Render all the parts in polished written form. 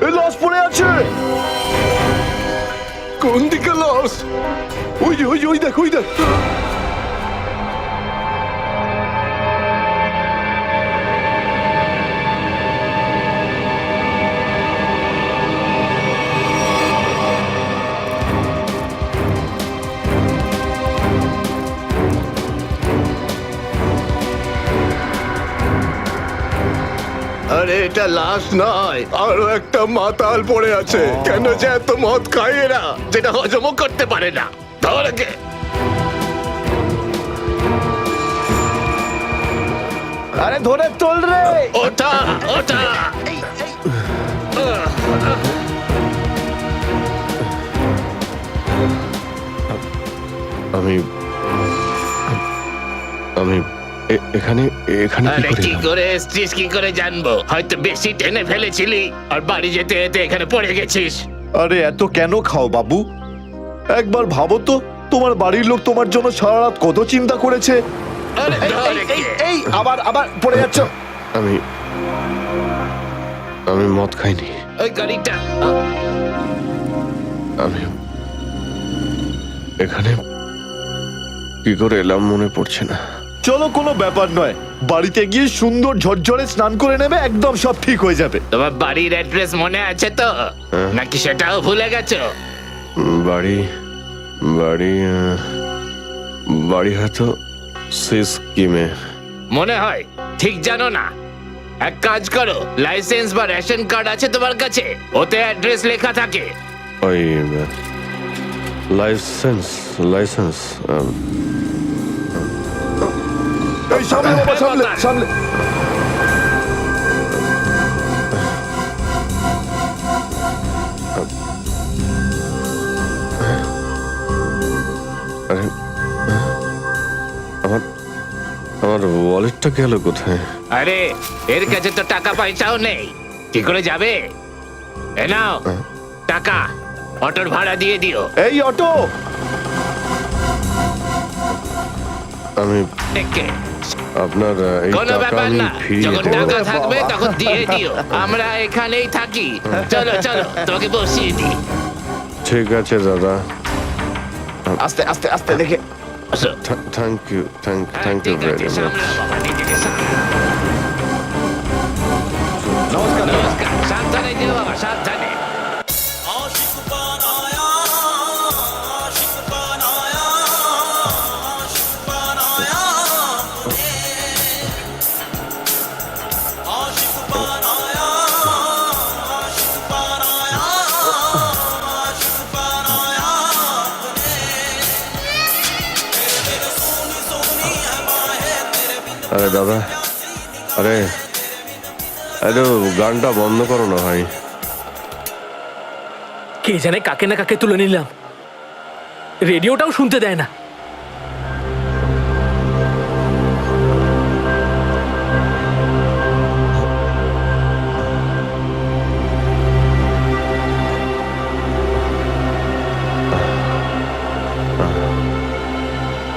এই লাশ পড়ে আছে। কোন দিকে লাশ? ওই যে ওই দেখ ওই দেখ। আরে এটা লাশ নয়, আরো একটা মাতাল পড়ে আছে। কেন যে এত মদ খায় এরা, যেটা হজমও করতে পারে না। ধরকে আরে ধরে তোল রে। ওটা ওটা আমি আমি এখানে এখানে আরে কি করে এসছিস কি করে জানবো? হয়তো বেশি টেনে ফেলেছিলি আর বাড়ি যেতে যেতে এখানে পড়ে গেছিস। আরে এত কেন খাও বাবু? একবার ভাবো তো, তোমার বাড়ির লোক তোমার জন্য সারা রাত কত চিন্তা করেছে। আরে এই আবার আবার পড়ে যাচ্ছ। আমি আমি মদ খাইনি। ওই গাড়িটা আমি এখানে কি করে এলাম মনে পড়ছে না। চলো, কোনো ব্যাপার নয়, বাড়িতে গিয়ে সুন্দর ঝরঝরে স্নান করে নেবে, একদম সব ঠিক হয়ে যাবে। তোমার বাড়ির অ্যাড্রেস মনে আছে তো, নাকি সেটাও ভুলে গেছো? বাড়ি বাড়ি বাড়ি হয়তো সিস্কিমে। মনে হয় ঠিক জানো না। এক কাজ করো, লাইসেন্স বা রেশন কার্ড আছে তোমার কাছে? ওতে অ্যাড্রেস লেখা থাকে। ওই লাইসেন্স লাইসেন্স এই সামনে বাবা, সামনে সামনে। আরে আমার আমার ওয়ালেটটা গেল কোথায়? আরে এর কাছে তো টাকা পয়সাও নেই, কি করে যাবে? এ নাও টাকা, অটোর ভাড়া দিয়ে দিও। এই অটো। আমি দেখে আপনার এই কোনো টাকা ব্যাপার আমি না, ফিরিয়ে যখন দেবো। টাকা থাকবে তখন দিয়ে দিও। আমরা এখানেই থাকি। চলো চলো, তোমাকে বসিয়ে দিই। ঠিক আছে দাদা, আস্তে আস্তে আস্তে দেখে। আসো। থ্যাংক ইউ থ্যাংক ইউ ঠিক আছে, ভেরি মাচ। সামলাও বাবা, নিজেকে সামলাও। নমস্কার। নমস্কার, সাবধানে যেও বাবা, সাবধানে। आशिक बनाया आशिक बनाया आशिक बनाया मुझे आशिक बनाया आशिक बनाया आशिक बनाया मुझे तेरे बिन सोनी सोनी है बाहें तेरे बिन আরে দাদা, আরে আরে গানটা বন্ধ করো না ভাই। কে জানে কাকে না কাকে তুলে নিলাম, রেডিওটাও শুনতে দেয় না।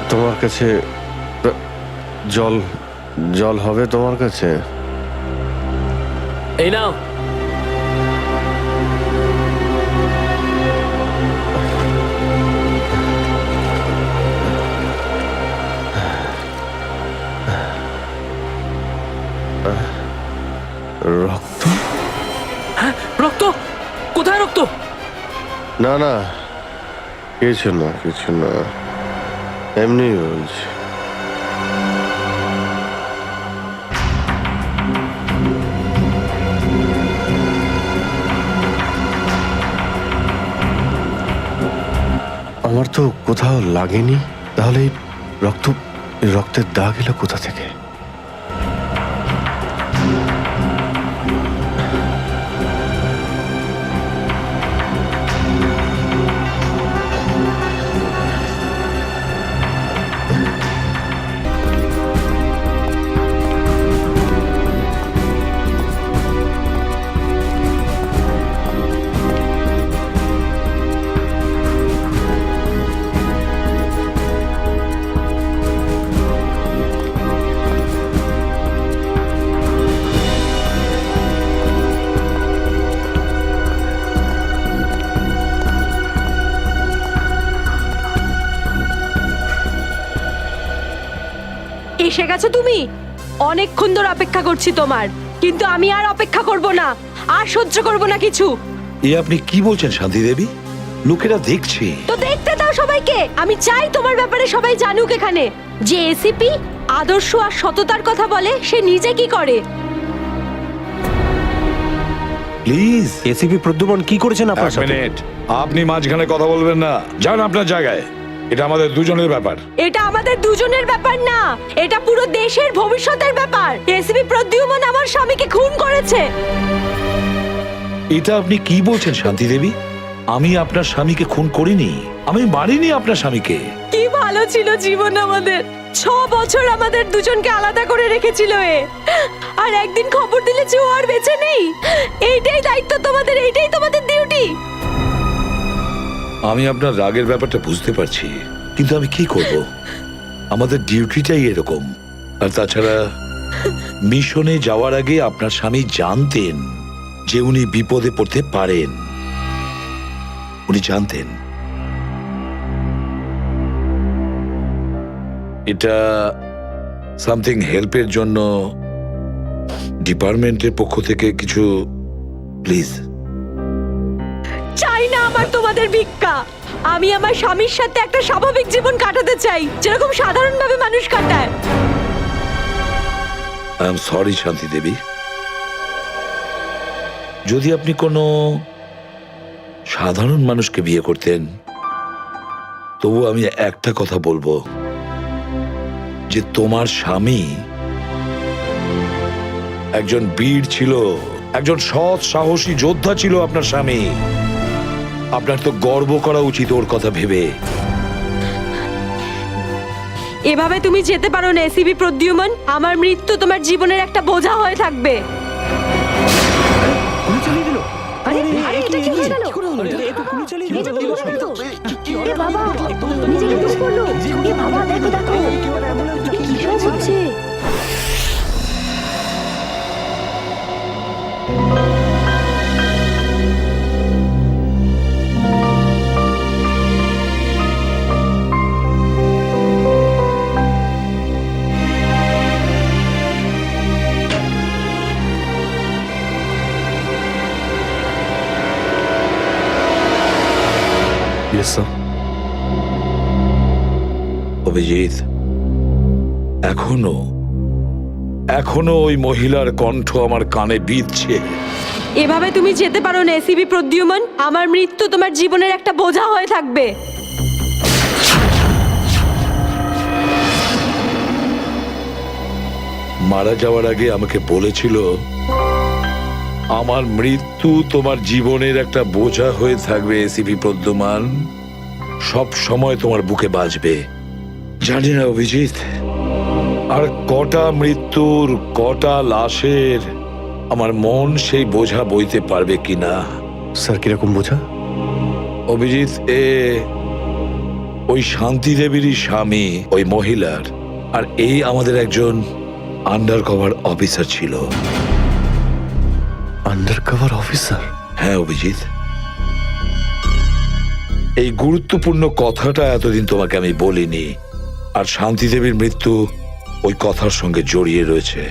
তোমার কাছে জল জল হবে তোমার কাছে? এই নাও। রক্ত? হ্যাঁ, রক্ত? কোথায় রক্ত? না না, কিছু না কিছু না, এমনি বলছি। আমার তো কোথাও লাগেনি, তাহলে এই রক্তের দাগ এলো কোথা থেকে? এসে গেছো তুমি? অনেকক্ষণ ধরে অপেক্ষা করছি তোমার, কিন্তু আমি আর অপেক্ষা করব না, আর সহ্য করব না কিছু। এ আপনি কি বলছেন শান্তি দেবী? লোকেরা দেখছে। তো দেখতে দাও সবাইকে। আমি চাই তোমার ব্যাপারে সবাই জানুক এখানে, যে এসিপি আদর্শ আর সততার কথা বলে, সে নিজে কি করে। প্লিজ। এসিপি প্রদ্যুমন কি করেছেন আপনার এক সাথে? মিনিট, আপনি মাঝখানে কথা বলবেন না, যান আপনার জায়গায়। এটা আমাদের দুজনের ব্যাপার। এটা আমাদের দুজনের ব্যাপার না, এটা পুরো দেশের ভবিষ্যতের ব্যাপার। এসিপি প্রদ্যুমন আমার স্বামীকে খুন করেছে। এটা আপনি কি বলছেন শান্তি দেবী? আমি আপনার স্বামীকে খুন করিনি, আমি মারিনি আপনার স্বামীকে। কি ভালো ছিল জীবন আমাদের, 6 বছর আমাদের দুজনকে আলাদা করে রেখেছিল এ, আর একদিন খবর দিলে যে ও আর বেঁচে নেই। এইটাই দায়িত্ব তোমাদের, এইটাই তোমাদের ডিউটি। আমি আপনার রাগের ব্যাপারটা বুঝতে পারছি, কিন্তু আমি কি করব? আমাদের ডিউটিটাই এরকম। আর তাছাড়া মিশনে যাওয়ার আগে আপনার স্বামী জানতেন যে উনি বিপদে পড়তে পারেন, উনি জানতেন। এটা সামথিং হেল্পের জন্য ডিপার্টমেন্টের পক্ষ থেকে কিছু প্লিজ। চাই না আমার তোমাদের ভিক্ষা। আমি আমার স্বামীর সাথে একটা স্বাভাবিক জীবন কাটাতে চাই, যেরকম সাধারণভাবে মানুষ কাটায়। আই এম সরি শান্তি দেবী। যদি আপনি কোনো সাধারণ মানুষকে বিয়ে করতেন, তবু আমি একটা কথা বলবো, যে তোমার স্বামী একজন বীর ছিল, একজন সৎ সাহসী যোদ্ধা ছিল আপনার স্বামী। আপনার তো গর্ব করা উচিত ওর কথা ভেবে। এভাবে তুমি যেতে পারো না এসিপি প্রদ্যুমন। আমার মৃত্যু তোমার জীবনের একটা বোঝা হয়ে থাকবে। গুলি চালিয়ে দিল। আরে এটা কি হয়ে গেল? এ তো গুলি চালিয়ে দিল। এ বাবা, নিজেকে দোষ করলো। এ বাবা, দেখো দেখো কি সব হচ্ছে। Yes, sir. অভিজিৎ, এখনো এখনো ওই মহিলার কণ্ঠ আমার কানে বিঁধছে। এভাবে তুমি যেতে পারো না এসিপি প্রদ্যুমন। আমার মৃত্যু তোমার জীবনের একটা বোঝা হয়ে থাকবে। মারা যাওয়ার আগে আমাকে বলেছিল, আমার মৃত্যু তোমার জীবনের একটা বোঝা হয়ে থাকবে এসিপি প্রদ্যুমান, সব সময় তোমার বুকে বাজবে। জানি না অভিজিৎ, আর কটা মৃত্যুর, কটা লাশের আমার মন সেই বোঝা বইতে পারবে কিনা। স্যার, কিরকম বোঝা? অভিজিৎ, ওই শান্তি দেবীরই স্বামী ওই মহিলার, আর এই আমাদের একজন আন্ডার কভার অফিসার ছিল। Under cover officer? হ্যাঁ অভিজিৎ, এই গুরুত্বপূর্ণ কথাটা এতদিন তোমাকে আমি বলিনি, আর শান্তি দেবীর মৃত্যু ওই কথার সঙ্গে জড়িয়ে রয়েছে।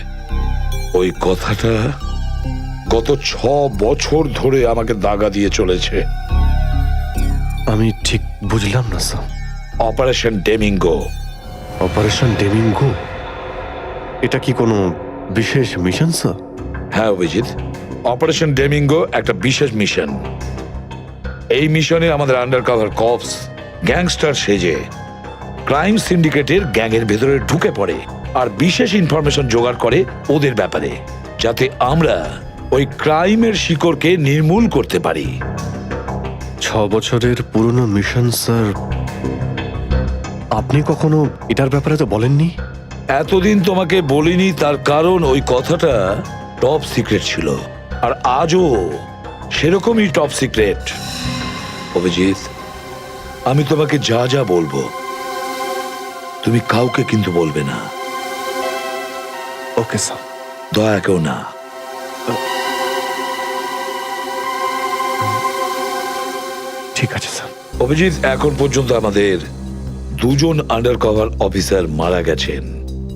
ওই কথাটা গত 6 বছর ধরে আমাকে দাগা দিয়ে চলেছে। আমি ঠিক বুঝলাম না স্যার। অপারেশন ডেমিঙ্গো। অপারেশন ডেমিঙ্গো? এটা কি কোনো বিশেষ মিশন স্যার? হ্যাঁ অভিজিৎ, অপারেশন ডেমিঙ্গো একটা বিশেষ মিশন। এই মিশনে আমাদের আন্ডার কভার কপস গ্যাংস্টার সেজে ক্রাইম সিন্ডিকেটের গ্যাংয়ের ভেতরে ঢুকে পড়ে আর বিশেষ ইনফরমেশন জোগাড় করে ওদের ব্যাপারে, যাতে আমরা ওই ক্রাইমের শিকড়কে নির্মূল করতে পারি। 6 বছরের পুরনো মিশন স্যার। আপনি কখনো এটার ব্যাপারে তো বলেননি। এতদিন তোমাকে বলিনি, তার কারণ ওই কথাটা টপ সিক্রেট ছিল, আর আজও সেরকমই টপ সিক্রেট। অভিজিৎ, আমি তোমাকে যা যা বলবো তুমি কাউকে কিন্তু বলবে না। Okay sir. দয়া কেউ না। ঠিক আছে স্যার। অভিজিৎ, এখন পর্যন্ত আমাদের 2 জন আন্ডার কভার অফিসার মারা গেছেন।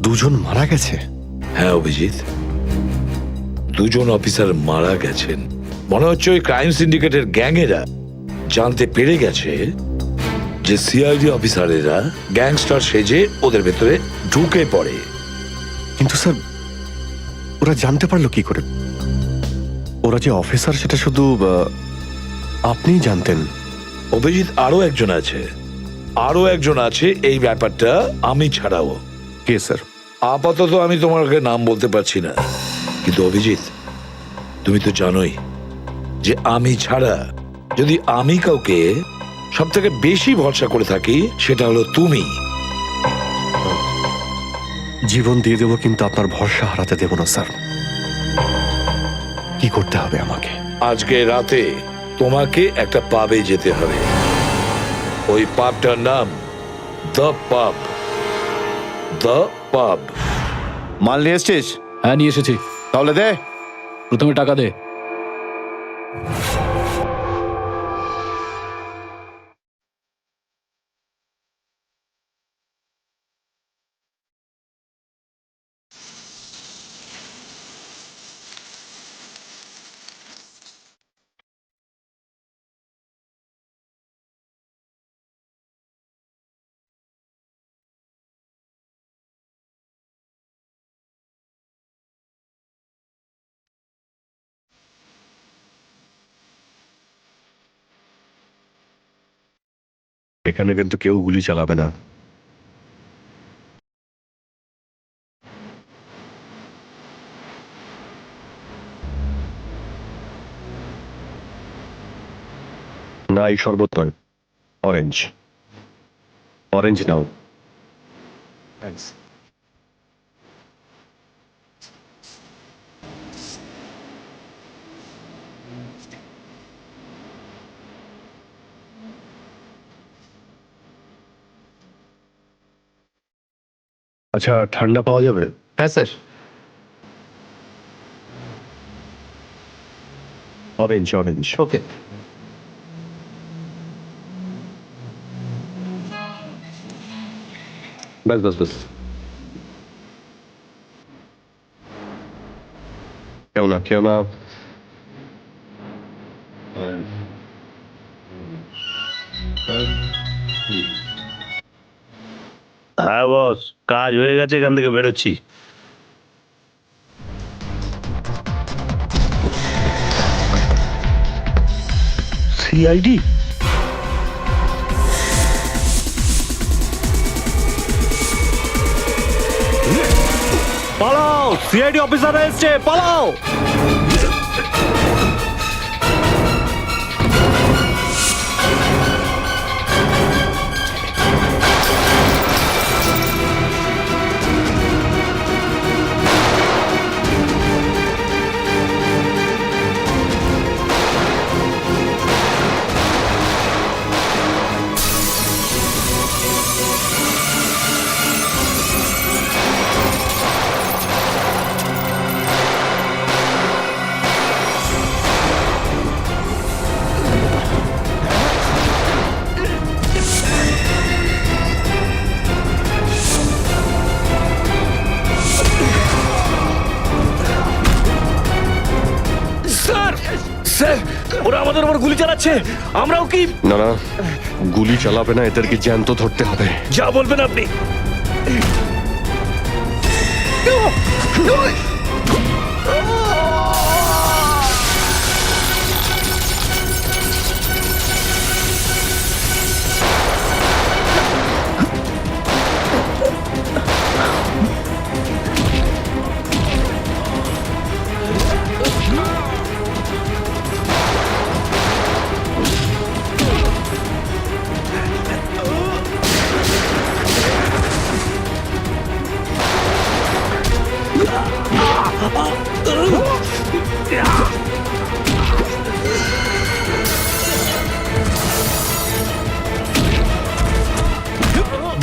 দুজন মারা গেছে? হ্যাঁ অভিজিৎ, দুজন অফিসার মারা গেছেন। মনে হচ্ছে ওই ক্রাইম সিন্ডিকেটের গ্যাংয়েরা জানতে পেরে গেছে যে সিআইডি অফিসারেরা গ্যাংস্টার সেজে ওদের ভেতরে ঢুকে পড়ে। কিন্তু স্যার, ওরা জানতে পারলো কি করে? ওরা যে অফিসার সেটা শুধু আপনিই জানতেন। অভিজিৎ, আরো একজন আছে এই ব্যাপারটা আমি ছাড়াও। কে স্যার? আপাতত আমি তোমাকে নাম বলতে পারছি না, কিন্তু অভিজিৎ তুমি তো জানোই যে আমি ছাড়া যদি আমি কাউকে সব থেকে বেশি ভরসা করে থাকি সেটা হলো তুমি। জীবন দিয়ে দেবো, কিন্তু আপনার ভরসা হারাতে দেব না স্যার। কি করতে হবে আমাকে? আজকে রাতে তোমাকে একটা পাবে যেতে হবে। ওই পাবটার নাম দ্য পাব। দ্য পাব। মাল নিয়ে এসছিস? হ্যাঁ, নিয়ে এসেছি। তাহলে দে। প্রথমে টাকা দে। এখানে কিন্তু কেউ গুলি চালাবে না। না, এই শরবত নয়, অরেঞ্জ। অরেঞ্জ নাও। আচ্ছা, ঠান্ডা পাওয়া যাবে? হ্যাঁ স্যার। Orange, orange. ওকে। ব্যাস ব্যাস ব্যাস। কেউ না, কেউ না। হ্যাঁ বস, কাজ হয়ে গেছে, এখান থেকে বেরোচ্ছি। সিআইডি? পালাও, সিআইডি অফিসার এসছে, পালাও। ওরা আমাদের উপর গুলি চালাচ্ছে, আমরাও কি? না না, গুলি চালাবে না, এদেরকে জ্যান্ত ধরতে হবে। যা বলবেন আপনি।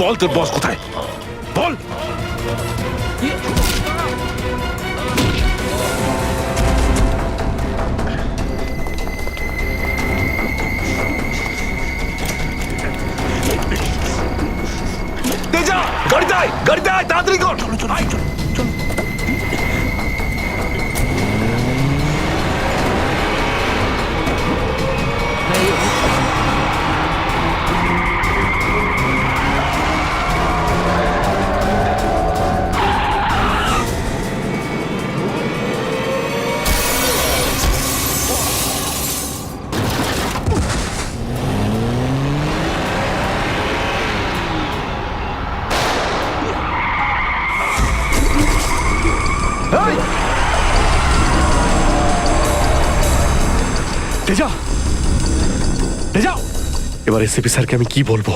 বল তোর বস কোথায়, বল। গাড়িতে আয়, গাড়িতে আয়, তাড়াতাড়ি কর। তেজা, তেজা, এবার এসিপি স্যারকে আমি কি বলবো?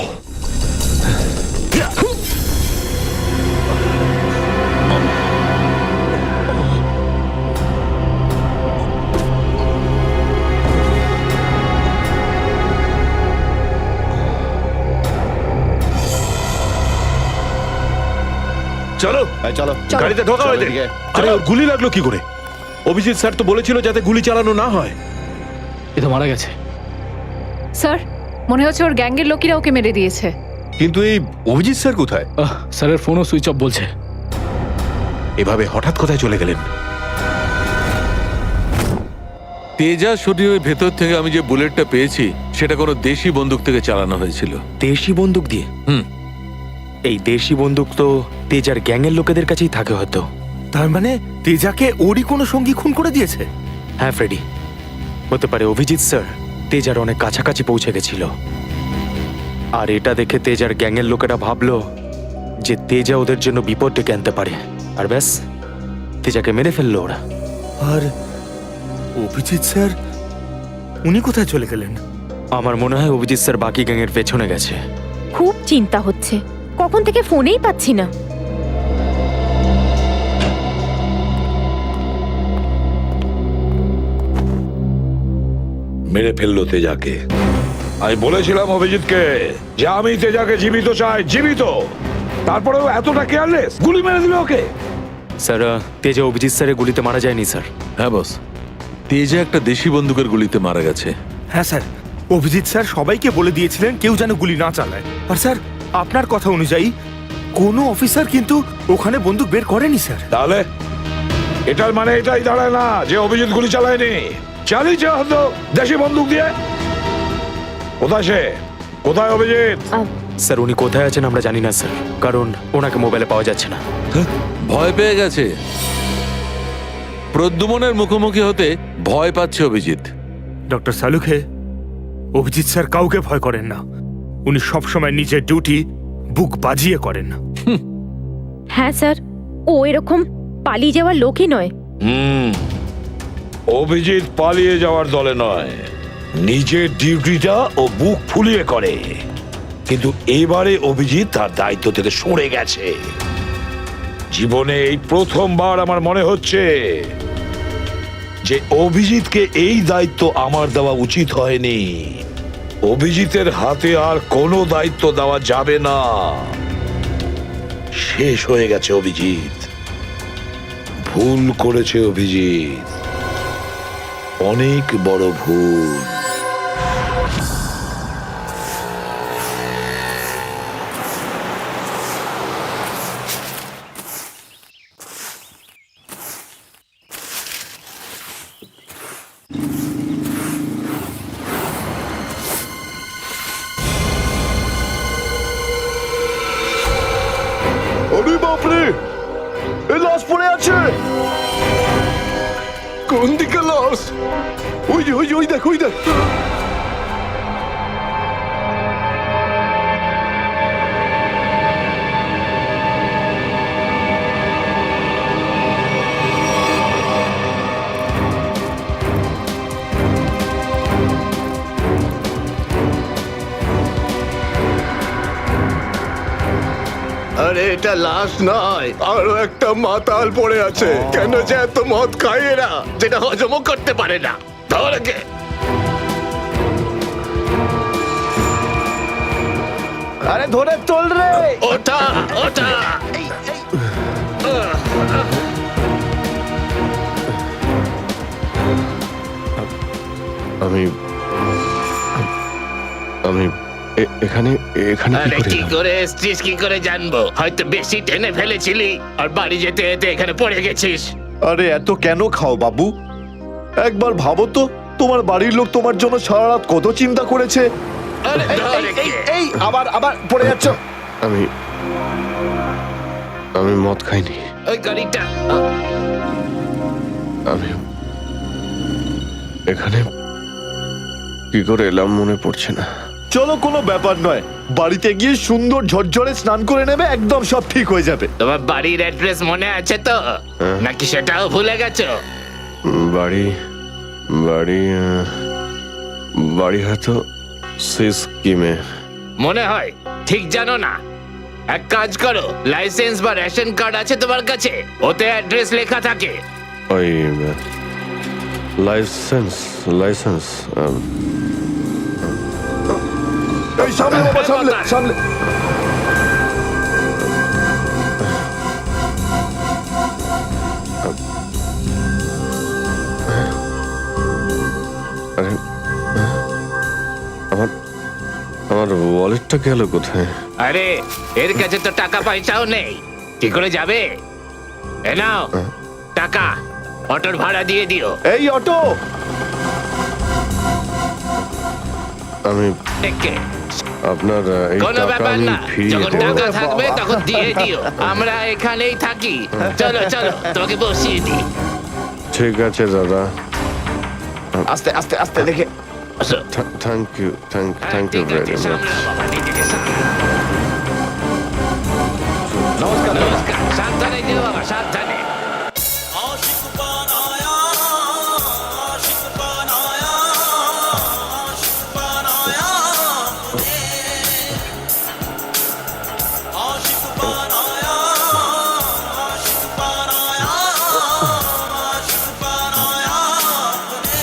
চলো চলো গাড়িতে ঢোকা হয়েছে। আরে ওর গুলি লাগলো কি করে? অভিজিৎ স্যার তো বলেছিল যাতে গুলি চালানো না হয়। এ তো মারা গেছে। স্যার মনে হচ্ছে ওর গ্যাংয়ের লোকেরা ওকে মেরে দিয়েছে। কিন্তু এই অভিজিৎ স্যার কোথায়? স্যারের ফোনও সুইচ অফ বলছে। এভাবে হঠাৎ কোথায় চলে গেলেন? তেজা শরীরের ভেতর থেকে আমি যে বুলেটটা পেয়েছি সেটা কোনো দেশি বন্দুক থেকে চালানো হয়েছিল। দেশি বন্দুক দিয়ে? এই দেশি বন্দুক তো তেজার গ্যাংয়ের লোকেদের কাছেই থাকে হয়তো। তার মানে তেজাকে ওরই কোনো সঙ্গী খুন করে দিয়েছে? হ্যাঁ ফ্রেডি, হতে পারে অভিজিৎ স্যার তেজার অনেক কাছাকাছি পৌঁছে গেছিল, আর এটা দেখে তেজার গ্যাংয়ের লোকেরা ভাবলো যে তেজা ওদের জন্য বিপদ ডেকে আনতে পারে, আর ব্যাস তেজাকে মেরে ফেললো ওরা। আর অভিজিৎ স্যার উনি কোথায় চলে গেলেন? আমার মনে হয় অভিজিৎ স্যার বাকি গ্যাংয়ের পেছনে গেছে। খুব চিন্তা হচ্ছে, কখন থেকে ফোনেই পাচ্ছি না। মেরে ফেললো তেজাকে। আমি বলেছিলাম অভিজিৎকে যে আমি তেজাকে জীবিত চাই, জীবিত। তারপরেও এতটা কেয়ারলেস, গুলি মেরে দিল ওকে। স্যার তেজা অভিজিৎ স্যারের গুলিতে মারা যায়নি স্যার। হ্যাঁ বস, তেজা একটা দেশি বন্দুকের গুলিতে মারা গেছে। হ্যাঁ স্যার, অভিজিৎ স্যার সবাইকে বলে দিয়েছিলেন কেউ যেন গুলি না চালায়। আর স্যার আপনার কথা অনুযায়ী কোনো অফিসার কিন্তু ওখানে বন্দুক বের করেনি স্যার। তাহলে এটার মানে এটাই দাঁড়ায় না যে অভিজিৎ গুলি চালায়নি, চালিয়েছে হয়তো দেশি বন্দুক দিয়ে। কোথায় সে? কোথায় অভিজিৎ? স্যার উনি কোথায় আছেন আমরা জানি না স্যার, কারণ ওনাকে মোবাইলে পাওয়া যাচ্ছে না। ভয় পেয়ে গেছে। প্রদ্যুমনের মুখোমুখি হতে ভয় পাচ্ছে অভিজিৎ। ডক্টর সালুখে, অভিজিৎ স্যার কাউকে ভয় করেন না। উনি সবসময় নিজের ডিউটি বুক বাজিয়ে করেন। হ্যাঁ স্যার, ও এরকম পালিয়ে যাওয়ার লোকই নয়। অভিজিৎ পালিয়ে যাওয়ার দলে নয়, নিজের ডিউটিটা ও বুক ফুলিয়ে করে। কিন্তু এবারে অভিজিৎ তার দায়িত্ব থেকে সরে গেছে। জীবনে এই প্রথমবার আমার মনে হচ্ছে যে অভিজিৎকে এই দায়িত্ব আমার দেওয়া উচিত হয়নি। অভিজিতের হাতে আর কোনো দায়িত্ব দেওয়া যাবে না। শেষ হয়ে গেছে অভিজিৎ। ভুল করেছে অভিজিৎ, অনেক বড় ভুল। আরে বাপরে, এ লাশ পড়ে আছে। কোন দিকে লাশ? ওই যে ওই যে ওই দেখ, ওই দেখ। আরে এটা লাশ নয়, আরো একটা মাতাল পড়ে আছে। কেন যে এত মদ খায় এরা, যেটা হজমও করতে পারে না। ধর একে। আরে ধরে তোল রে। ওটা ওটা আমি আমি এখানে এখানে কি আরে করে কি এলাম? করে এসছিস কি করে জানবো? হয়তো বেশি টেনে ফেলেছিলি আর বাড়ি যেতে যেতে এখানে পড়ে গেছিস। আরে এত কেন খাও বাবু? একবার ভাবো তো, তোমার বাড়ির লোক তোমার জন্য সারা রাত কত চিন্তা করেছে। আরে ধরে কে? এই আবার আবার পড়ে যাচ্ছ। আমি আমি মদ খাইনি। ওই গাড়িটা আমি এখানে কি করে এলাম মনে পড়ছে না। চলো, কোনো ব্যাপার নয়, বাড়িতে গিয়ে সুন্দর ঝরঝরে স্নান করে নেবে, একদম সব ঠিক হয়ে যাবে। তোমার বাড়ির অ্যাড্রেস মনে আছে তো নাকি সেটাও ভুলে গেছো? বাড়ি বাড়ি বাড়ি হয়তো সিস্কিমে। মনে হয় ঠিক জানো না। এক কাজ করো, লাইসেন্স বা রেশন কার্ড আছে তোমার কাছে? ওতে অ্যাড্রেস লেখা থাকে। ওই লাইসেন্স লাইসেন্স এই সামনে বাবা, সামনে সামনে। আরে আমার আমার ওয়ালেটটা গেল কোথায়? আরে এর কাছে তো টাকা পয়সাও নেই, কি করে যাবে? এ নাও টাকা, অটোর ভাড়া দিয়ে দিও। এই অটো, আমি একে আপনার এই কোনো টাকা ব্যাপার আমি না, ফিরিয়ে যখন দেবো। টাকা থাকবে তখন দিয়ে দিও। আমরা এখানেই থাকি। চলো চলো, তোমাকে বসিয়ে দিই। ঠিক আছে দাদা, আস্তে আস্তে আস্তে দেখে। আসো। থ্যাংক ইউ থ্যাংক ইউ ঠিক ভেরি আছে, মাচ। সামলাও বাবা, নিজেকে সামলাও। নমস্কার। নমস্কার, সাবধানে যেও বাবা, সাবধানে। आशिक बनाया आशिक बनाया आशिक बनाया अपने आशिक बनाया आशिक बनाया आशिक बनाया अपने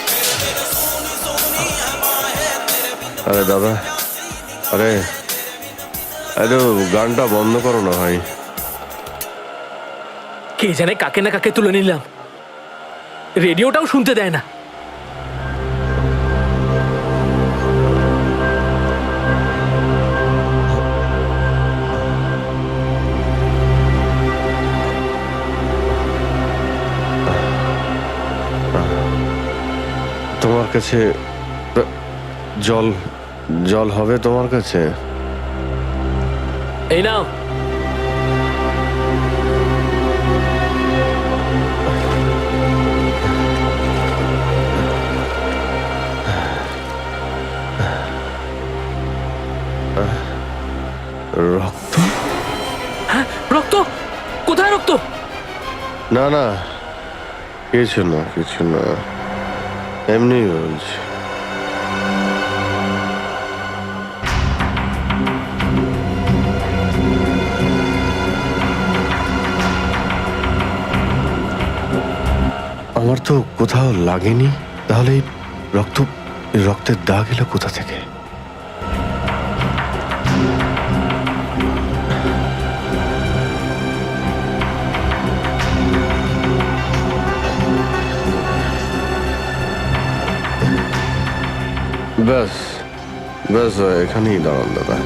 मेरे मेरे सोनी सोनी है बाहें तेरे बिन আরে দাদা, আরে আরে গানটা বন্ধ করো না ভাই। কে জানে কাকে না কাকে তুলে নিলাম, রেডিওটাও শুনতে দেয় না। তোমার কাছে জল জল হবে তোমার কাছে? এই নাও। রক্ত? হ্যাঁ, রক্ত? কোথায় রক্ত? না না, কিছু না কিছু না, এমনি বলছি। আমার তো কোথাও লাগেনি, তাহলে এই রক্তের দাগ এলো কোথা থেকে? ব্যাস ব্যাস, এখানেই দাঁড়ান দাদা।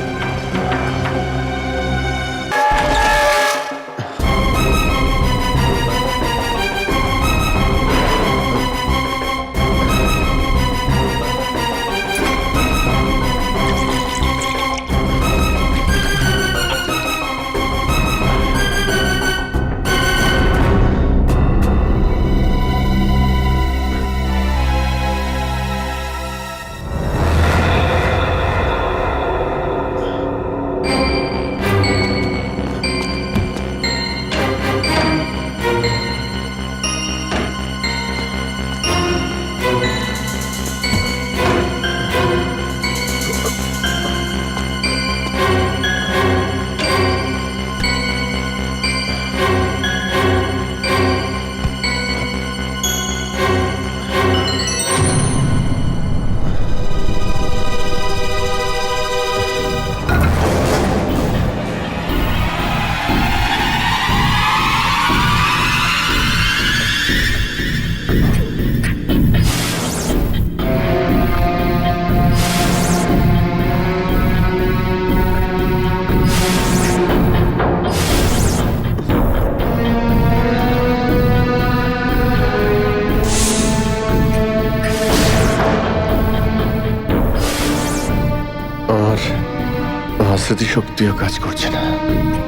স্মৃতিশক্তিও কাজ করছে না,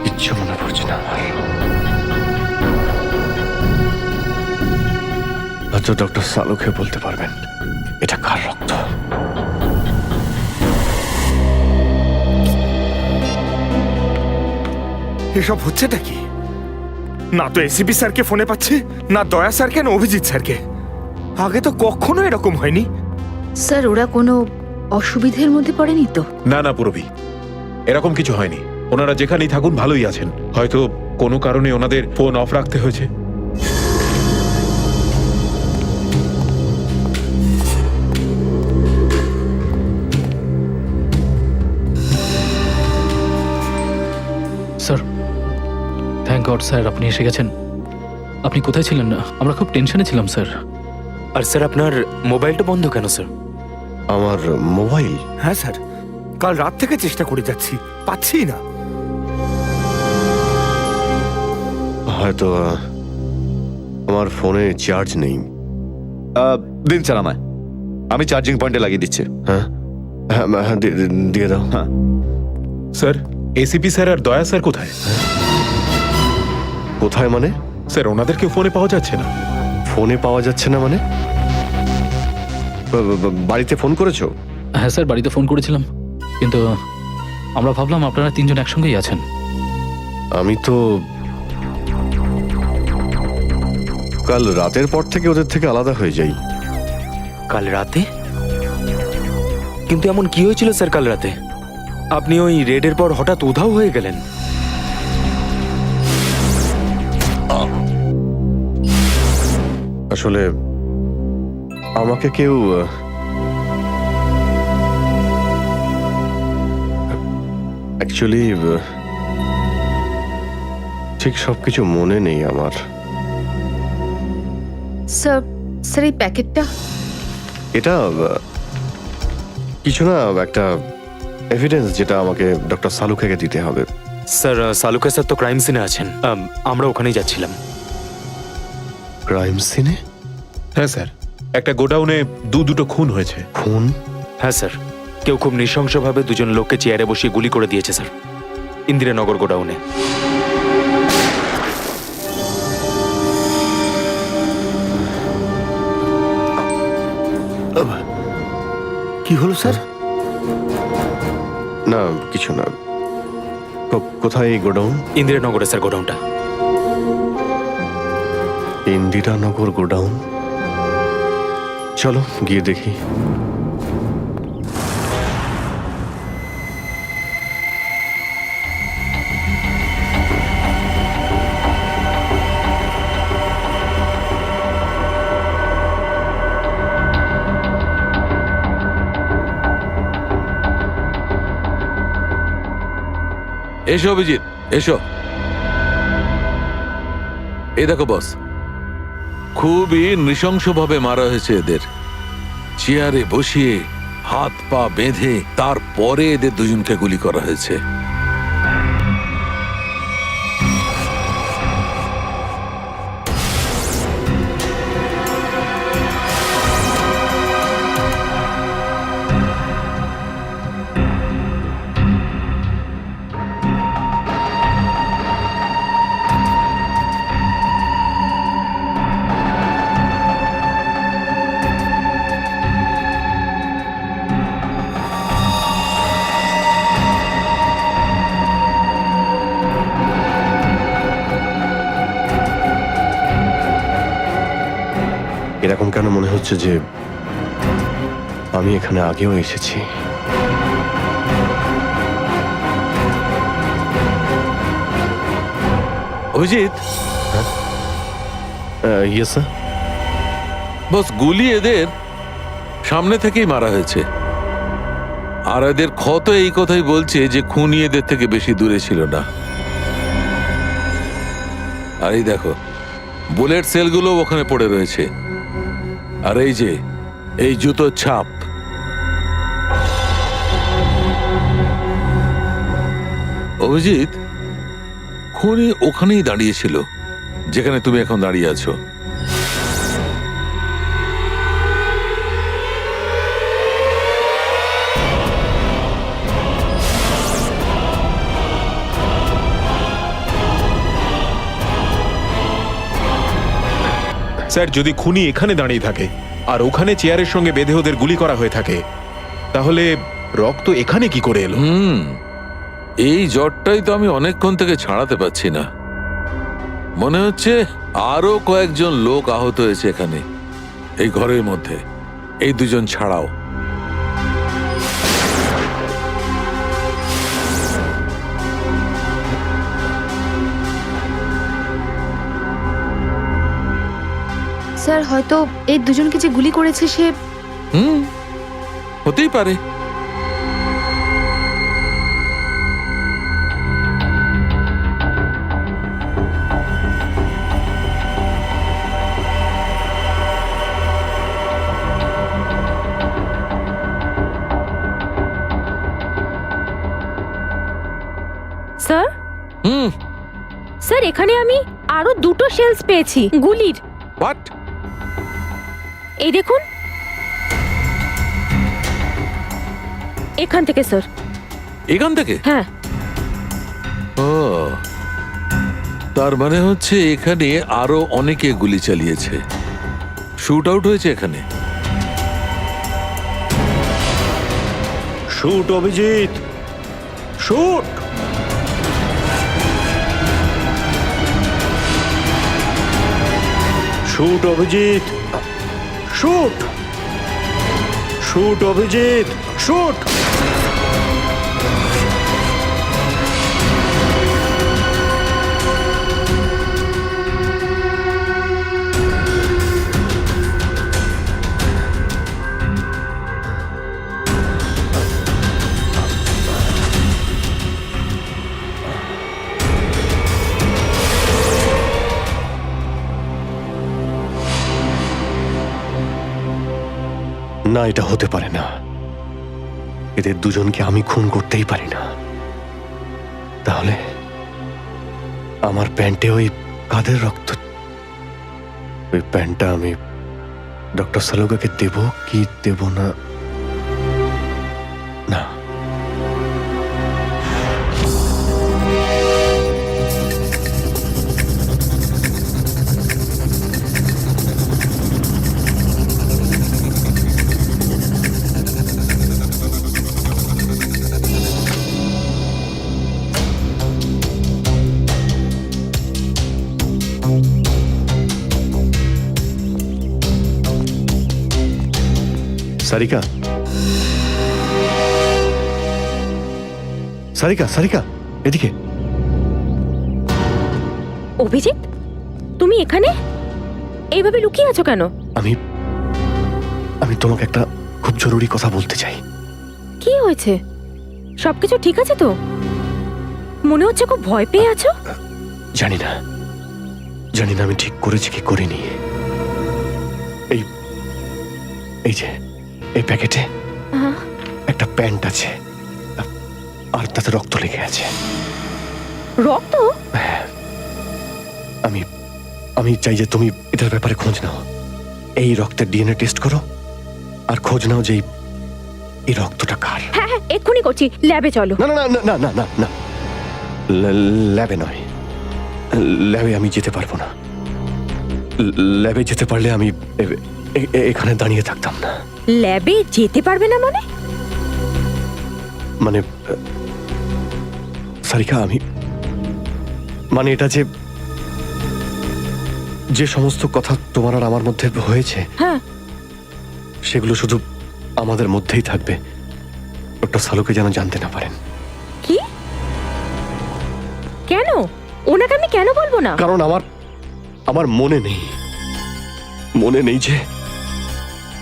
কিচ্ছু মনে পড়ছে না আমার। হয়তো ডক্টর সালুকে বলতে পারবেন এটা কার রক্ত। এসব হচ্ছেটা কি? না তো এসিপি স্যারকে ফোনে পাচ্ছে, না দয়া স্যারকে, না অভিজিৎ স্যারকে। আগে তো কখনো এরকম হয়নি। স্যার ওরা কোনো অসুবিধের মধ্যে পড়েনি তো? না না পুরবি, এরকম কিছু হয়নি। ওনারা যেখানেই থাকুন ভালোই আছেন। হয়তো কোনো কারণে ওনাদের ফোন অফ রাখতে হয়েছে। স্যার, থ্যাংক গড স্যার আপনি এসে গেছেন। আপনি কোথায় ছিলেন? আমরা খুব টেনশনে ছিলাম স্যার। আর স্যার আপনার মোবাইলটা বন্ধ কেন স্যার? আমার মোবাইল? হ্যাঁ স্যার, কাল রাত থেকে চেষ্টা করে যাচ্ছি, পাচ্ছি না। হয়তো আমার ফোনে চার্জ নেই। দিন স্যার আমায়, আমি চার্জিং পয়েন্টে লাগিয়ে দিচ্ছি। হ্যাঁ হ্যাঁ হ্যাঁ, দিয়ে দাও। হ্যাঁ স্যার, এসিপি স্যার আর দয়া স্যার কোথায়? কোথায় মানে? স্যার ওনাদেরকে ফোনে পাওয়া যাচ্ছে না। ফোনে পাওয়া যাচ্ছে না মানে? বাড়িতে ফোন করেছো? হ্যাঁ স্যার, বাড়িতে ফোন করেছিলাম, কিন্তু আমরা ভাবলাম আপনারা তিনজন একসঙ্গেই আছেন। আমি তো কাল রাতের পর থেকে ওদের থেকে আলাদা হয়ে যাই। কাল রাতে? কিন্তু এমন কি হয়েছিল স্যার কাল রাতে? আপনি ওই রেডের পর হঠাৎ উধাও হয়ে গেলেন। আসলে আমাকে কেউ অ্যাকচুয়ালি ঠিক সবকিছু মনে নেই আমার। স্যার, স্যার এই প্যাকেটটা? এটা কিছু না, একটা এভিডেন্স যেটা আমাকে ডক্টর সালুকেকে দিতে হবে। স্যার সালুকা স্যার তো ক্রাইম সিনে আছেন, আমরা ওখানেই যাচ্ছিলাম। ক্রাইম সিনে? হ্যাঁ স্যার, একটা গোডাউনে দুটো খুন হয়েছে। খুন? হ্যাঁ স্যার, কেউ খুব নৃশংসভাবে দুজন লোককে চেয়ারে বসিয়ে গুলি করে দিয়েছে স্যার, ইন্দিরানগর গোডাউনে। কি হলো স্যার? না কিছু না। কোথায় এই গোডাউন? ইন্দিরানগরে স্যার গোডাউনটা। ইন্দিরানগর গোডাউন? চলো গিয়ে দেখি। এসো অভিজিৎ, এসো। এই দেখো বস, খুবই নৃশংসভাবে মারা হয়েছে এদের। চেয়ারে বসিয়ে হাত পা বেঁধে তারপরে এদের দুজনকে গুলি করা হয়েছে। এরকম কেন মনে হচ্ছে যে আমি এখানে আগেও এসেছি? Abhijit, yes sir. বস গুলি এদের সামনে থেকেই মারা হয়েছে, আর এদের ক্ষত এই কথাই বলছে যে খুনি এদের থেকে বেশি দূরে ছিল না। আর এই দেখো, বুলেট সেলগুলো ওখানে পড়ে রয়েছে, আর এই যে এই জুতোর ছাপ। অভিজিৎ, খুনি ওখানেই দাঁড়িয়েছিল যেখানে তুমি এখন দাঁড়িয়ে আছো। স্যার যদি খুনি এখানে দাঁড়িয়ে থাকে আর ওখানে চেয়ারের সঙ্গে বেঁধে ওদের গুলি করা হয়ে থাকে, তাহলে রক্ত এখানে কি করে এলো? এই জ্বরটাই তো আমি অনেকক্ষণ থেকে ছাড়াতে পারছি না। মনে হচ্ছে আরো কয়েকজন লোক আহত হয়েছে এখানে, এই ঘরের মধ্যে, এই দুজন ছাড়াও। স্যার হয়তো এই দুজনকে যে গুলি করেছে সে হতেই পারে। স্যার স্যার এখানে আমি আরো দুটো শেলস পেয়েছি গুলির। হোয়াট? এই দেখুন, এখান থেকে স্যার। এখান থেকে? হ্যাঁ। ও, তার মানে হচ্ছে এখানে আরো অনেকে গুলি চালিয়েছে, শুট আউট হয়েছে এখানে। Shoot Abhijit, shoot! Shoot Abhijit, shoot! Shoot Abhijit, shoot! না, এটা হতে পারে না। এদের দুজনকে আমি খুন করতেই পারি না। তাহলে আমার প্যান্টে ওই কাদের রক্ত? ওই প্যান্টটা আমি ডক্টর সালুকাকে দেব কি দেব না? না, সারিকা, সারিকা, সারিকা, এদিকে। অভিজিৎ, তুমি এখানে এইভাবে লুকিয়ে আছো কেন? আমি আমি তোমাকে একটা খুব জরুরি কথা বলতে চাই। কি হয়েছে? সবকিছু ঠিক আছে তো? মনে হচ্ছে খুব ভয় পেয়ে আছো। জানি না, জানি না আমি ঠিক করেছি কি করিনি। এই যে এই প্যাকেটে একটা প্যান্ট আছে আর তাতে রক্ত লেগে আছে। রক্ত? আমি আমি চাই যে তুমি এটার ব্যাপারে খোঁজ নাও। এই রক্তের ডিএনএ টেস্ট করো আর খোঁজ নাও যে এই রক্তটা কার। হ্যাঁ হ্যাঁ, এক্ষুনি করছি। ল্যাবে চলো। না না না না না না না, ল্যাবে নয়, ল্যাবে আমি যেতে পারবো না। ল্যাবে যেতে পারলে আমি এখানে দাঁড়িয়ে থাকতাম না। ল্যাবে যেতে পারবে না মানে? মানে সারিকা, আমি মানে এটা যে সমস্ত কথা তোমার আর আমার মধ্যে হয়েছে, হ্যাঁ, সেগুলো শুধু আমাদের মধ্যেই থাকবে। ডক্টর সালুকে যেন জানতে না পারেন। কি? কেন? ওনাকে আমি কেন বলবো না? কারণ আমার মনে নেই যে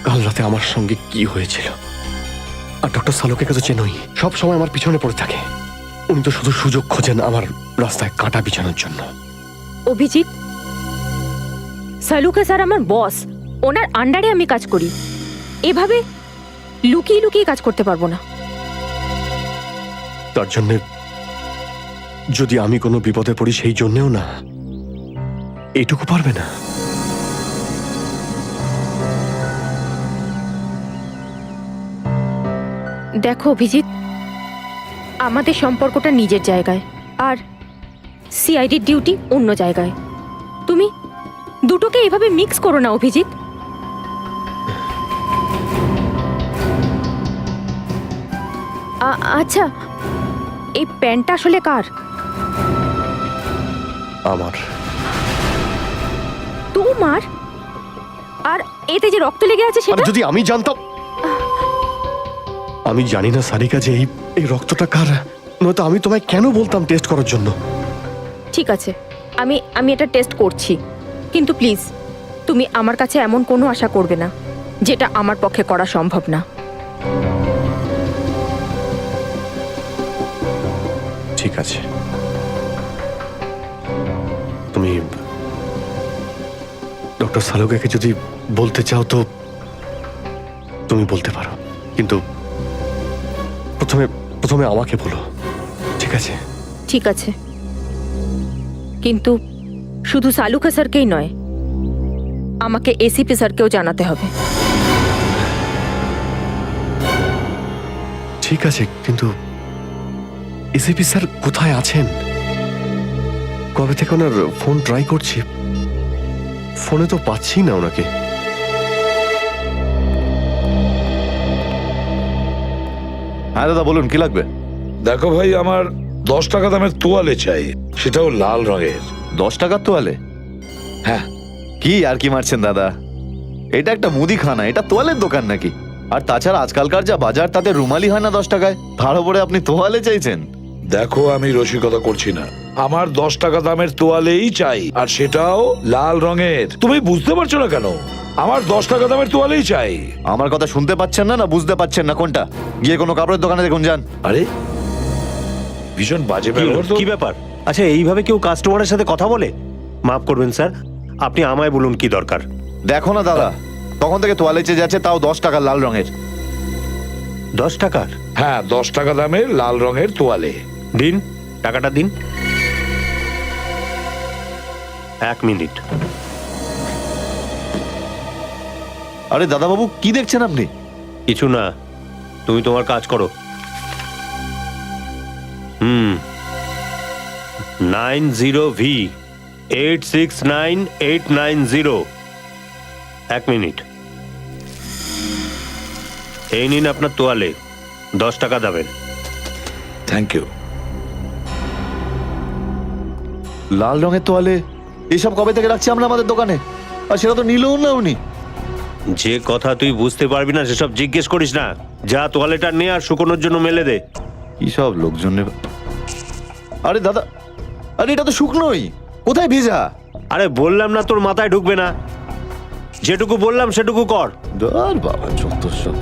কাল রাতে আমার সঙ্গে কি হয়েছিল। আর ডক্টর সালুকে তো চেনই, সব সময় আমার পিছনে পড়ে থাকে। উনি তো শুধু সুযোগ খোঁজেন আমার রাস্তায় কাঁটা বিছানোর জন্য। অভিজিৎ, সালুকা স্যার আমার বস, ওনার আন্ডারে আমি কাজ করি। এভাবে লুকিয়ে লুকিয়ে কাজ করতে পারবো না। তার জন্য যদি আমি কোনো বিপদে পড়ি সেই জন্যেও না, এইটুকু পারবে না? দেখো অভিজিৎ, আমাদের সম্পর্কটা নিজের জায়গায় আর সিআইডির ডিউটি অন্য জায়গায়। তুমি দুটোকে এভাবে মিক্স করো না অভিজিৎ। আচ্ছা, এই প্যান্টটা আসলে কার? আমার। তোমার? আর এতে যে রক্ত লেগে আছে আর সেটা? যদি আমি জানতাম। আমি জানি না সারিকা যে এই রক্তটা কার, নয়তো আমি তোমায় কেন বলতাম টেস্ট করার জন্য। ঠিক আছে, আমি এটা টেস্ট করছি, কিন্তু প্লিজ তুমি আমার কাছে এমন কোনো আশা করবে না যেটা আমার পক্ষে করা সম্ভব না। ঠিক আছে, তুমি ডক্টর সালুকাকে যদি বলতে চাও তো তুমি বলতে পারো, কিন্তু প্রথমে আমাকে বলো, ঠিক আছে? ঠিক আছে, কিন্তু শুধু সালুকা স্যারকেই নয়, আমাকে এসিপি স্যারকেও জানাতে হবে। ঠিক আছে, কিন্তু এসিপি স্যার কোথায় আছেন? কবে থেকে ওনার ফোন ট্রাই করছি, ফোনে তো পাচ্ছি না ওনাকে। হ্যাঁ দাদা বলুন, কি লাগবে? দেখো ভাই, আমার 10 টাকা দামের তোয়ালে চাই, সেটাও লাল রঙের। 10 টাকার তোয়ালে? হ্যাঁ। কি আর কি মারছেন দাদা, এটা একটা মুদিখানা, এটা তোয়ালের দোকান নাকি? আর তাছাড়া আজকালকার যা বাজার, তাতে রুমালি হয় না 10 টাকায়, তার উপরে আপনি তোয়ালে চাইছেন? দেখো, আমি রসিকতা করছি না, আমার 10 টাকা দামের তোয়ালেই চাই, আর সেটাও লাল রঙের। তুমি বুঝতে পারছো না কেন? আমার 10 টাকা দামের তোয়ালেই চাই। আমার কথা শুনতে পাচ্ছেন না, না বুঝতে পাচ্ছেন না? কোনটা? গিয়ে কোনো কাপড়ের দোকানে দেখুন, যান। আরে ভীষণ বাজে ব্যবহার তো। কি ব্যাপার? আচ্ছা, এইভাবে কেউ কাস্টমারের সাথে কথা বলে? মাফ করবেন স্যার, আপনি আমায় বলুন কি দরকার। দেখো না দাদা, তখন থেকে তোয়ালে চেয়ে যাচ্ছে, তাও 10 টাকা লাল রঙের। 10 টাকার? হ্যাঁ, 10 টাকা দামের লাল রঙের তোয়ালে। দিন, টাকাটা দিন। 1 মিনিট। আরে দাদা বাবু, কি দেখছেন আপনি? কিছু না, তুমি তোমার কাজ করো। 90V 869890। 1 মিনিট। এই নিন আপনার তোয়ালে, 10 টাকা দেবেন। Thank you. লাল রঙের তোয়ালে এসব কবে থেকে রাখছি আমরা আমাদের দোকানে, আর সেটা তো নিলেও না উনি। যে কথা তুই বুঝতে পারবি না সেসব জিজ্ঞেস করিস না। যা তোয়ালেটা নে আর শুকোনোর জন্য মেলে দে। কি সব লোকজন নেবে। আরে দাদা, আরে এটা তো শুকনোই, কোথায় ভেজা? আরে বললাম না তোর মাথায় ঢুকবে না, যেটুকু বললাম সেটুকু কর। আর বাবা যত সব।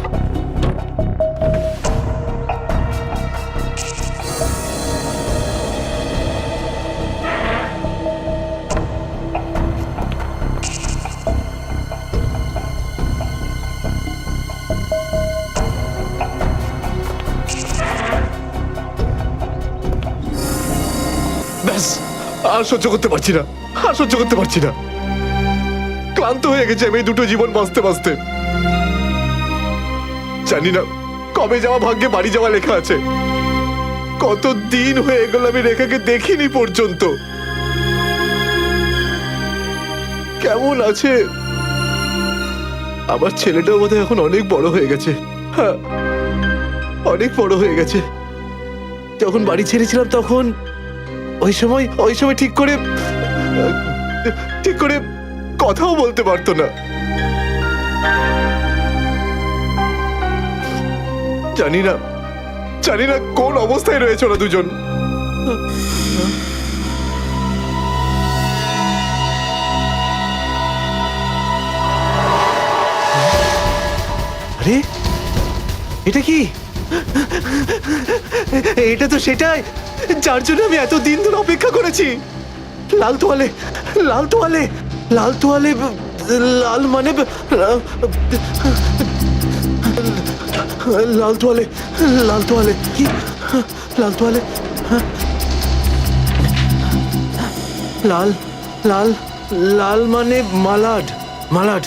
ব্যাস, আর সহ্য করতে পারছি না, আর সহ্য করতে পারছি না। ক্লান্ত হয়ে গেছে আমি এই দুটো জীবন বাঁচতে বাঁচতে। জানি না কবে যাওয়া ভাগ্যে বাড়ি যাওয়া লেখা আছে। কত দিন হয়ে গেল আমি রেখাকে দেখিনি পর্যন্ত। কেমন আছে? আমার ছেলেটাও বোধহয় এখন অনেক বড় হয়ে গেছে। হ্যাঁ, অনেক বড় হয়ে গেছে। যখন বাড়ি ছেড়েছিলাম তখন ওই সময় ঠিক করে কথাও বলতে পারতো না। জানি না কোন অবস্থায় রয়েছে ওরা দুজন। আরে এটা কি? এটা তো সেটাই যার জন্য আমি এত দিন ধরে অপেক্ষা করেছি। লাল তোয়ালে, লাল তোয়ালে, লাল তোয়ালে, লাল মানে লাল তোয়ালে, লাল তোয়ালে, কি লাল তোয়ালে? লাল লাল লাল মানে মালাড, মালাড।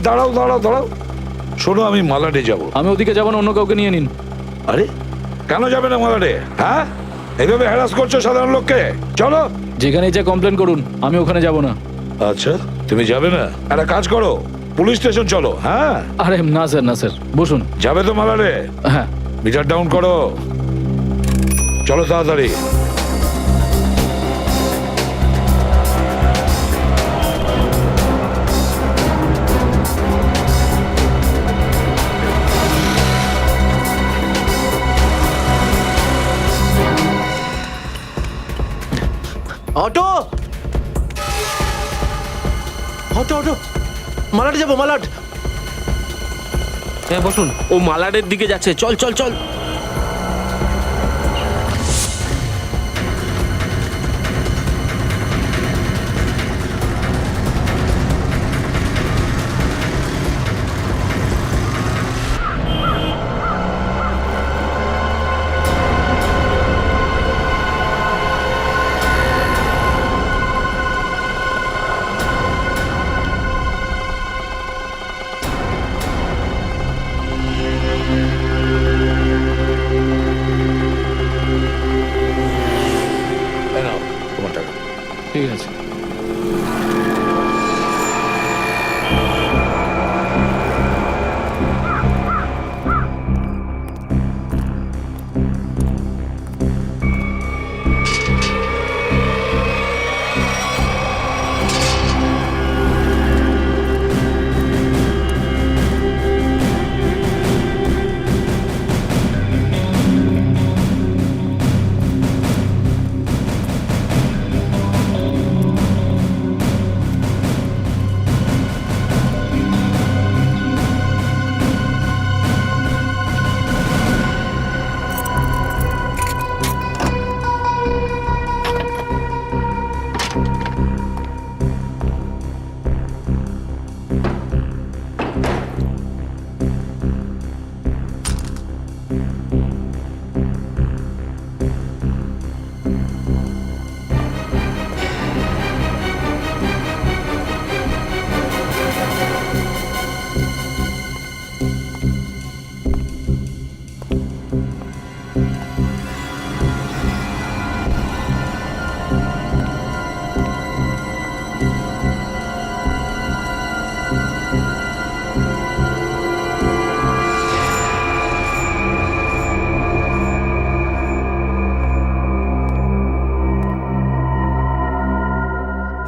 দাঁড়াও দাঁড়াও দাঁড়াও, শোনো আমি মালাডে যাব। আমি ওদিকে যাবো না, অন্য কাউকে নিয়ে নিন। আরে কেন যাবে না মালাডে? হ্যাঁ, এইভাবে হ্যারাস করছো সাধারণ লোককে। চলো। যেখানে যা কমপ্লেন করুন, আমি ওখানে যাব না। আচ্ছা, তুমি যাবে না? একটা কাজ করো, পুলিশ স্টেশন চলো। হ্যাঁ, আরে না স্যার, না স্যার, বসুন। যাবে তো মালাডে? হ্যাঁ। মিটার ডাউন করো, চলো তাড়াতাড়ি। অটো অটো অটো, মালাট যাবো, মালাট। হ্যাঁ বসুন। ও মালাডের দিকে যাচ্ছে, চল চল চল। এই নাও তোমার টাকা। ঠিক আছে।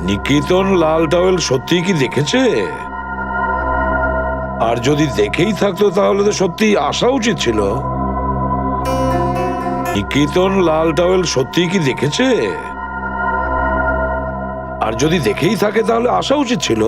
নিকেতন লাল টাওয়েল সত্যি কি দেখেছে? আর যদি দেখেই থাকতো তাহলে তো সত্যি আসা উচিত ছিল। নিকেতন লাল টাওয়েল সত্যি কি দেখেছে? আর যদি দেখেই থাকে তাহলে আসা উচিত ছিল।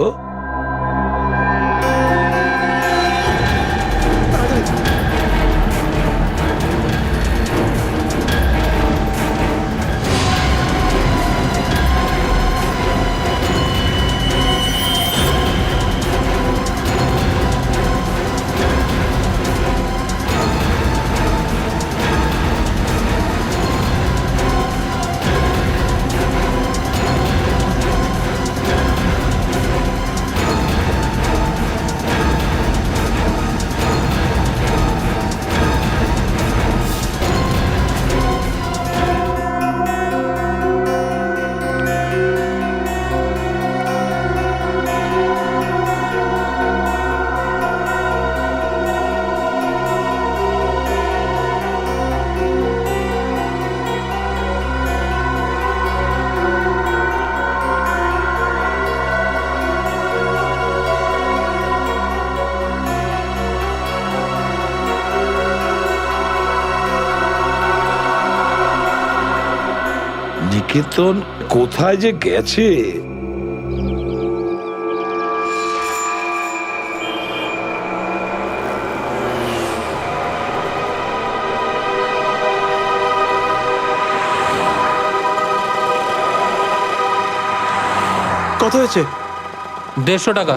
নিকেতন কোথায় যে গেছে? কত হয়েছে? 150 টাকা।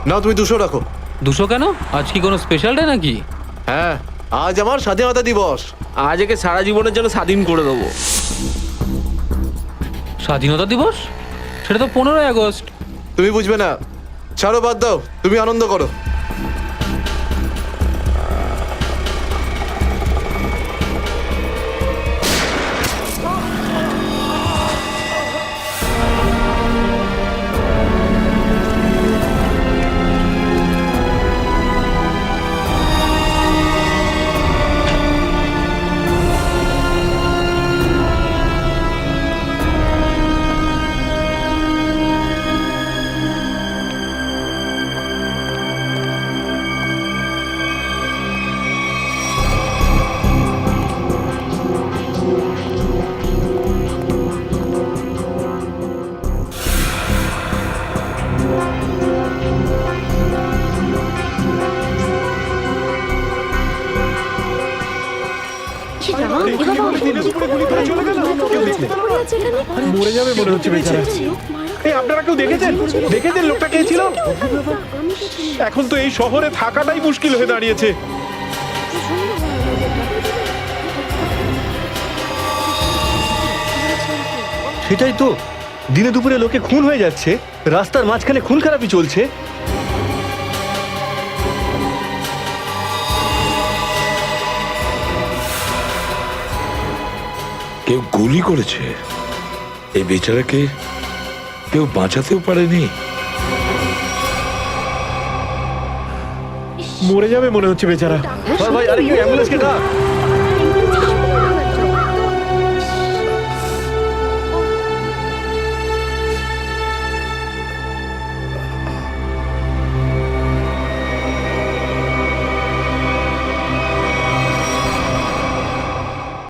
না, তুমি 200 রাখো। 200 কেন? আজ কি কোনো স্পেশাল ডে নাকি? হ্যাঁ, আজ আমার স্বাধীনতা দিবস। আজ একে সারা জীবনের জন্য স্বাধীন করে দেবো। স্বাধীনতা দিবস? সেটা তো 15ই আগস্ট। তুমি বুঝবে না, ছাড়ো, বাদ দাও, তুমি আনন্দ করো। মরে যাবে মনে হচ্ছে বেচারা। এই আপনারা কেউ দেখেছেন লোকটা কে ছিল? এখন তো এই শহরে থাকাটাই মুশকিল হয়ে দাঁড়িয়েছে। সেটাই তো, দিনে দুপুরে লোকে খুন হয়ে যাচ্ছে, রাস্তার মাঝখানে খুন খারাপি চলছে। কেউ গুলি করেছে, এই বেচারাকে কেউ বাঁচাতেও পারেনি। মরে যাবে মনে হচ্ছে বেচারা। ভাই, আরে কেউ অ্যাম্বুলেন্সকে ডাক।